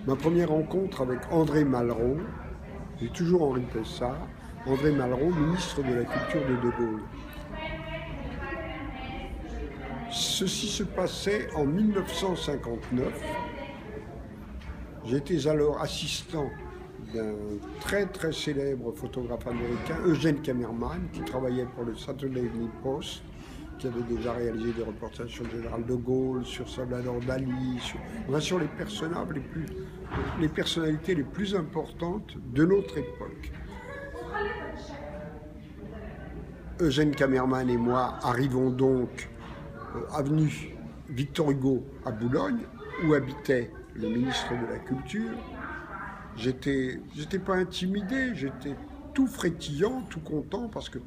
Ma première rencontre avec André Malraux, j'ai toujours Henri Pessard, André Malraux, ministre de la Culture de Gaulle. Ceci se passait en 1959. J'étais alors assistant d'un très très célèbre photographe américain, Eugene Kamerman, qui travaillait pour le Saturday Evening Post, qui avait déjà réalisé des reportages sur le général de Gaulle, sur Salvador Dali, sur les personnalités les plus importantes de notre époque. Eugene Kamerman et moi arrivons donc avenue Victor Hugo à Boulogne, où habitait le ministre de la Culture. J'étais pas intimidé, j'étais tout frétillant, tout content, parce que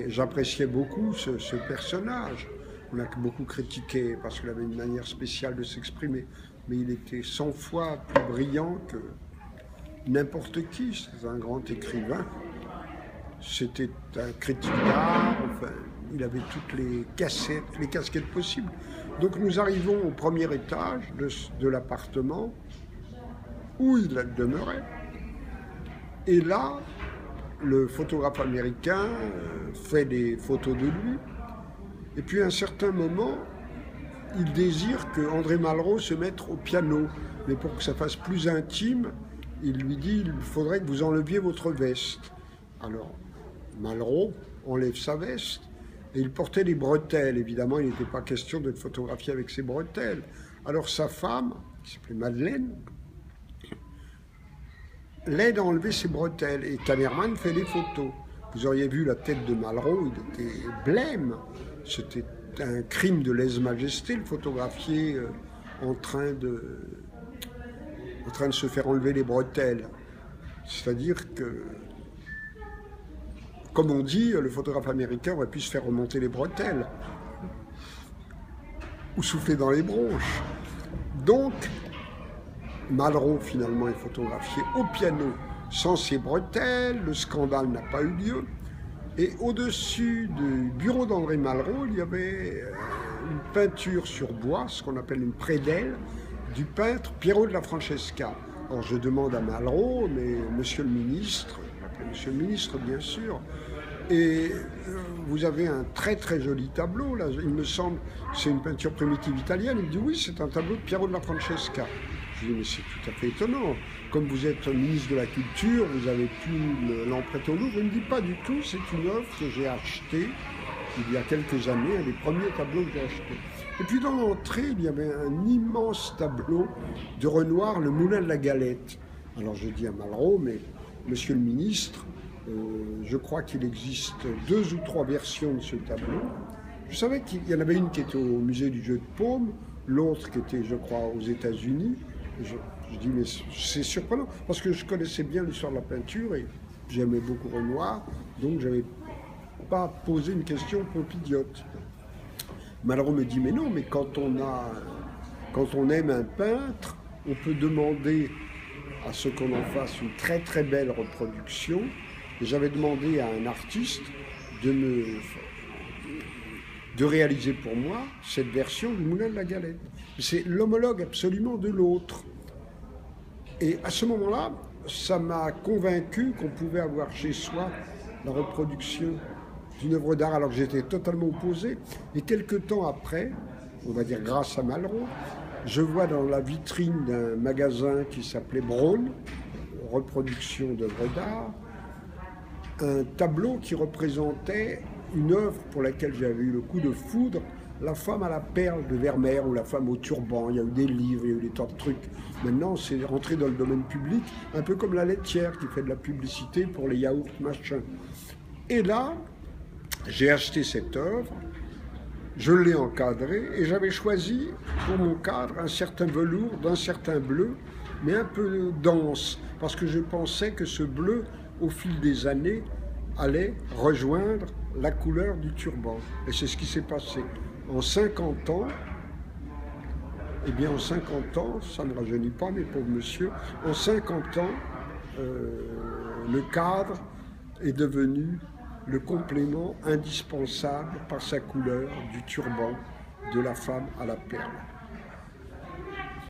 j'appréciais beaucoup ce personnage. On l'a beaucoup critiqué parce qu'il avait une manière spéciale de s'exprimer, mais il était 100 fois plus brillant que n'importe qui. C'est un grand écrivain. C'était un critique d'art, enfin, il avait toutes les casquettes possibles. Donc nous arrivons au premier étage de l'appartement où il demeurait. Et là, le photographe américain fait des photos de lui. Et puis à un certain moment, il désire que André Malraux se mette au piano. Mais pour que ça fasse plus intime, il lui dit, il faudrait que vous enleviez votre veste. Alors, Malraux enlève sa veste et il portait des bretelles. Évidemment, il n'était pas question de le photographier avec ses bretelles. Alors sa femme, qui s'appelait Madeleine, l'aide à enlever ses bretelles et Kamerman fait des photos. Vous auriez vu la tête de Malraux, il était blême. C'était un crime de lèse-majesté, le photographier en train de se faire enlever les bretelles. C'est-à-dire que, comme on dit, le photographe américain aurait pu se faire remonter les bretelles ou souffler dans les bronches. Donc, Malraux finalement est photographié au piano sans ses bretelles, le scandale n'a pas eu lieu. Et au-dessus du bureau d'André Malraux, il y avait une peinture sur bois, ce qu'on appelle une prédelle, du peintre Piero de la Francesca. Alors je demande à Malraux, mais monsieur le ministre, je m'appelle monsieur le ministre bien sûr, et vous avez un très très joli tableau, là, il me semble, c'est une peinture primitive italienne. Il me dit oui, c'est un tableau de Piero de la Francesca. Je dis mais c'est tout à fait étonnant, comme vous êtes ministre de la Culture, vous avez pu l'en prêter au Louvre. Il me dit pas du tout, c'est une œuvre que j'ai achetée il y a quelques années, un des premiers tableaux que j'ai achetés. Et puis dans l'entrée, il y avait un immense tableau de Renoir, le Moulin de la Galette. Alors je dis à Malraux, mais monsieur le ministre, je crois qu'il existe 2 ou 3 versions de ce tableau. Je savais qu'il y en avait une qui était au musée du jeu de paume, l'autre qui était, je crois, aux États-Unis. Je dis, mais c'est surprenant, parce que je connaissais bien l'histoire de la peinture et j'aimais beaucoup Renoir, donc je n'avais pas posé une question pompidiote. Malraux me dit, mais non, mais quand on aime un peintre, on peut demander à ce qu'on en fasse une très très belle reproduction. Et j'avais demandé à un artiste de réaliser pour moi cette version du Moulin de la Galette. C'est l'homologue absolument de l'autre. Et à ce moment-là, ça m'a convaincu qu'on pouvait avoir chez soi la reproduction d'une œuvre d'art, alors que j'étais totalement opposé. Et quelques temps après, on va dire grâce à Malraux, je vois dans la vitrine d'un magasin qui s'appelait Braun, reproduction d'œuvres d'art, un tableau qui représentait une œuvre pour laquelle j'avais eu le coup de foudre, La femme à la perle de Vermeer ou La femme au turban. Il y a eu des livres, il y a eu des tas de trucs. Maintenant, c'est rentré dans le domaine public, un peu comme la laitière qui fait de la publicité pour les yaourts, machin. Et là, j'ai acheté cette œuvre, je l'ai encadrée et j'avais choisi pour mon cadre un certain velours d'un certain bleu, mais un peu dense, parce que je pensais que ce bleu, au fil des années, allait rejoindre la couleur du turban. Et c'est ce qui s'est passé. En 50 ans, eh bien en 50 ans, ça ne rajeunit pas mes pauvres monsieur, en 50 ans, le cadre est devenu le complément indispensable par sa couleur du turban de la femme à la perle.